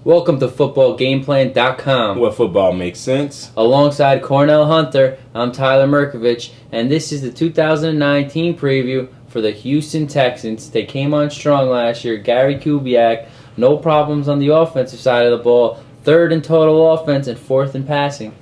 Welcome to footballgameplan.com. Where football makes sense. Alongside Cornell Hunter, I'm Tyler Merkovich, and this is the 2019 preview for the Houston Texans. They came on strong last year. Gary Kubiak, no problems on the offensive side of the ball. Third in total offense and fourth in passing.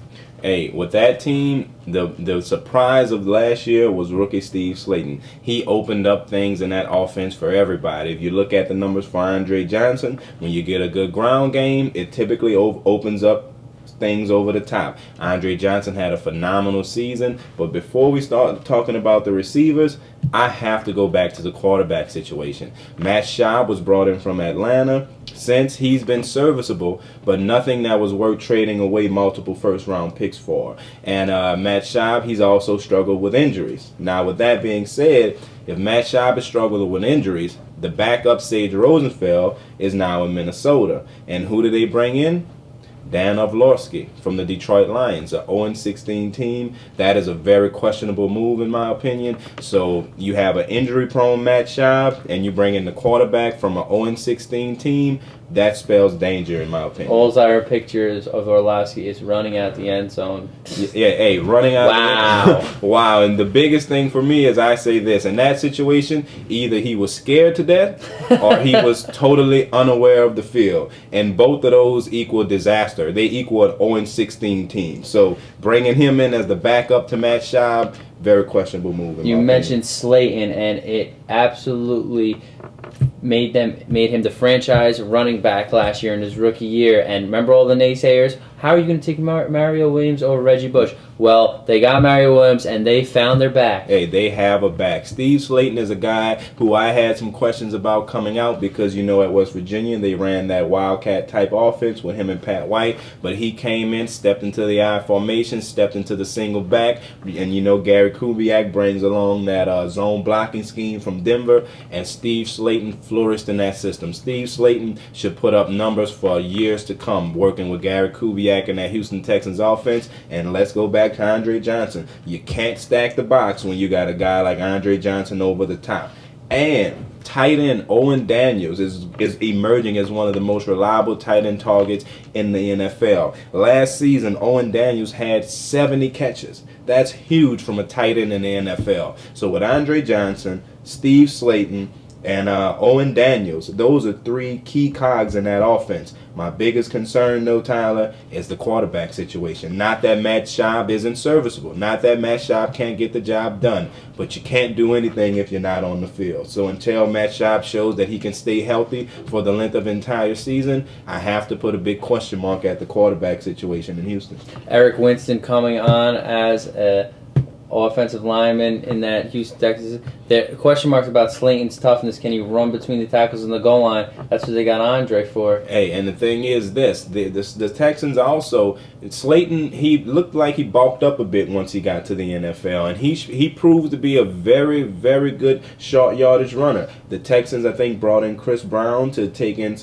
Hey, with that team, the surprise of last year was rookie Steve Slaton. He opened up things in that offense for everybody. If you look at the numbers for Andre Johnson, when you get a good ground game, it typically opens up things over the top. Andre Johnson had a phenomenal season, but before we start talking about the receivers, I have to go back to the quarterback situation. Matt Schaub was brought in from Atlanta. Since he's been serviceable, but nothing that was worth trading away multiple first-round picks for. And Matt Schaub, he's also struggled with injuries. Now, with that being said, if Matt Schaub is struggling with injuries, the backup Sage Rosenfeld is now in Minnesota. And who do they bring in? Dan Orlovsky from the Detroit Lions, an 0-16 team. That is a very questionable move in my opinion. So you have an injury-prone Matt Schaub, and you bring in the quarterback from an 0-16 team. That spells danger in my opinion. All I heard pictures of Orlovsky is running out the end zone. Yeah, running out. Wow. Wow. And the biggest thing for me is I say this. In that situation, either he was scared to death or he was totally unaware of the field. And both of those equal disaster. They equal an 0-16 team. So bringing him in as the backup to Matt Schaub, very questionable move. You mentioned Slaton, and it absolutely made him the franchise running back last year in his rookie year. And remember all the naysayers? How are you going to take Mario Williams over Reggie Bush? Well, they got Mario Williams, and they found their back. Hey, they have a back. Steve Slaton is a guy who I had some questions about coming out because, at West Virginia, they ran that Wildcat-type offense with him and Pat White. But he came in, stepped into the I formation, stepped into the single back. And, Gary Kubiak brings along that zone blocking scheme from Denver. And Steve Slaton flourished in that system. Steve Slaton should put up numbers for years to come working with Gary Kubiak and that Houston Texans offense. And let's go back to Andre Johnson. You can't stack the box when you got a guy like Andre Johnson over the top. And tight end Owen Daniels is emerging as one of the most reliable tight end targets in the NFL. Last season, Owen Daniels had 70 catches. That's huge from a tight end in the NFL. So with Andre Johnson, Steve Slaton, and Owen Daniels, those are three key cogs in that offense. My biggest concern, though, Tyler, is the quarterback situation. Not that Matt Schaub isn't serviceable. Not that Matt Schaub can't get the job done. But you can't do anything if you're not on the field. So until Matt Schaub shows that he can stay healthy for the length of an entire season, I have to put a big question mark at the quarterback situation in Houston. Eric Winston coming on as a offensive lineman in that Houston Texans. There are question marks about Slaton's toughness. Can he run between the tackles and the goal line? That's what they got Andre for. Hey, and the thing is the Texans also, Slaton, he looked like he bulked up a bit once he got to the NFL, and he proved to be a very, very good short yardage runner. The Texans, I think, brought in Chris Brown to take on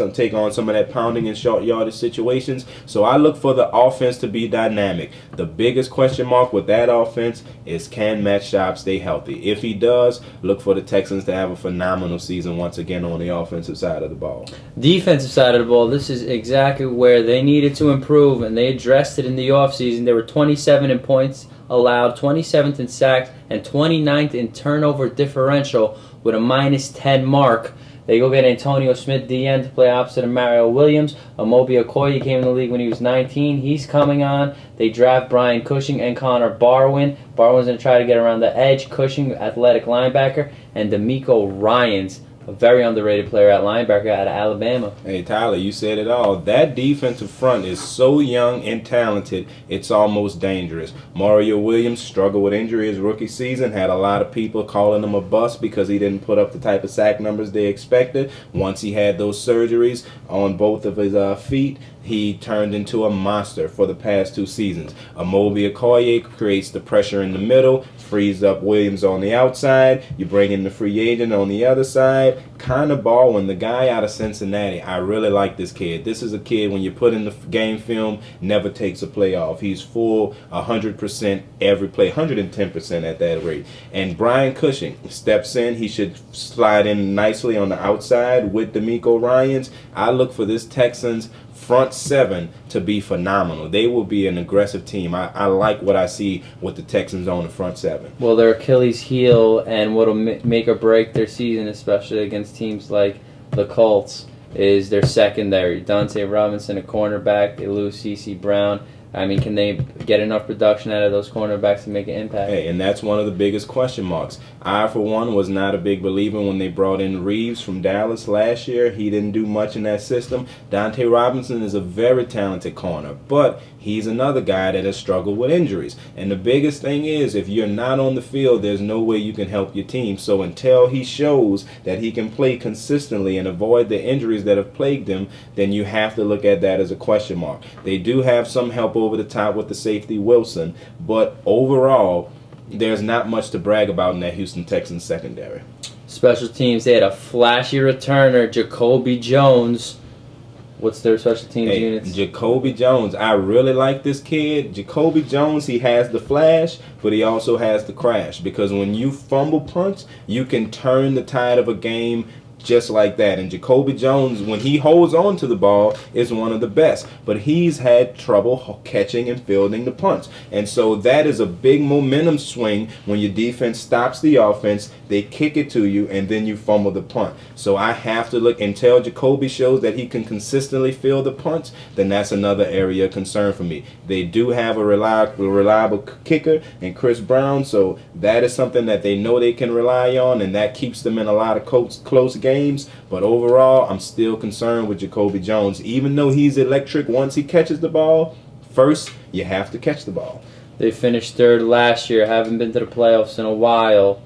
some of that pounding and short yardage situations. So I look for the offense to be dynamic. The biggest question mark with that offense is, can Matt Schaub stay healthy? If he does, look for the Texans to have a phenomenal season once again on the offensive side of the ball. Defensive side of the ball, this is exactly where they needed to improve, and they addressed it in the offseason. They were 27 in points allowed, 27th in sacks, and 29th in turnover differential with a -10 mark. They go get Antonio Smith, DN, to play opposite of Mario Williams. Amobi Okoye came in the league when he was 19. He's coming on. They draft Brian Cushing and Connor Barwin. Barwin's going to try to get around the edge. Cushing, athletic linebacker. And D'Amico Ryans, a very underrated player at linebacker out of Alabama. Hey, Tyler, you said it all. That defensive front is so young and talented, it's almost dangerous. Mario Williams struggled with injury his rookie season, had a lot of people calling him a bust because he didn't put up the type of sack numbers they expected. Once he had those surgeries on both of his feet, he turned into a monster for the past 2 seasons. Amobi Okoye creates the pressure in the middle, frees up Williams on the outside. You bring in the free agent on the other side. kind of ball when the guy out of Cincinnati, I really like this kid. This is a kid, when you put in the game film, never takes a play off. He's full 100% every play, 110% at that rate. And Brian Cushing steps in. He should slide in nicely on the outside with D'Amico Ryans. I look for this Texans front seven to be phenomenal. They will be an aggressive team. I like what I see with the Texans on the front seven. Well, their Achilles heel and what'll make or break their season, especially against teams like the Colts, is their secondary. Dante Robinson, a cornerback. They lose C.C. Brown. I mean, can they get enough production out of those cornerbacks to make an impact? Hey, and that's one of the biggest question marks. I, for one, was not a big believer when they brought in Reeves from Dallas last year. He didn't do much in that system. Dante Robinson is a very talented corner, but he's another guy that has struggled with injuries. And the biggest thing is, if you're not on the field, there's no way you can help your team. So until he shows that he can play consistently and avoid the injuries that have plagued him, then you have to look at that as a question mark. They do have some help over the top with the safety Wilson, but overall, there's not much to brag about in that Houston Texans secondary. Special teams, they had a flashy returner, Jacoby Jones. What's their special teams units? Jacoby Jones. I really like this kid. Jacoby Jones, he has the flash, but he also has the crash. Because when you fumble punch, you can turn the tide of a game just like that. And Jacoby Jones, when he holds on to the ball, is one of the best. But he's had trouble catching and fielding the punch. And so that is a big momentum swing when your defense stops the offense, they kick it to you, and then you fumble the punt. So I have to look until Jacoby shows that he can consistently field the punch, then that's another area of concern for me. They do have a reliable kicker in Chris Brown, so that is something that they know they can rely on, and that keeps them in a lot of close games. But overall, I'm still concerned with Jacoby Jones. Even though he's electric once he catches the ball, first you have to catch the ball. They finished third last year, haven't been to the playoffs in a while.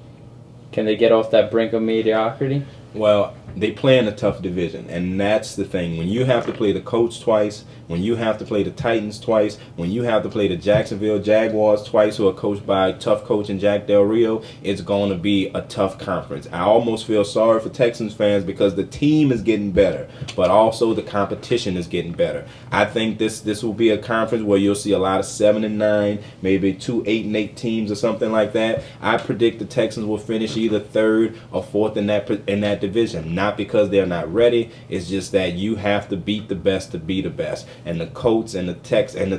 Can they get off that brink of mediocrity? Well, they play in a tough division, and that's the thing. When you have to play the Colts twice, when you have to play the Titans twice, when you have to play the Jacksonville Jaguars twice, who are coached by a tough coach in Jack Del Rio, it's going to be a tough conference. I almost feel sorry for Texans fans because the team is getting better, but also the competition is getting better. I think this will be a conference where you'll see a lot of 7-9, maybe 2 8-8 teams or something like that. I predict the Texans will finish either third or fourth in that division. Not because they're not ready, it's just that you have to beat the best to be the best. And the Colts and the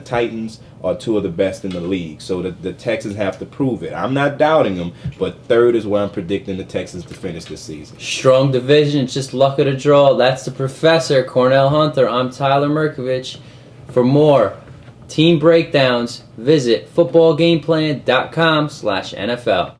Titans are two of the best in the league. So the Texans have to prove it. I'm not doubting them, but third is where I'm predicting the Texans to finish this season. Strong division, just luck of the draw. That's the professor, Cornell Hunter. I'm Tyler Merkovich. For more team breakdowns, visit footballgameplan.com/NFL.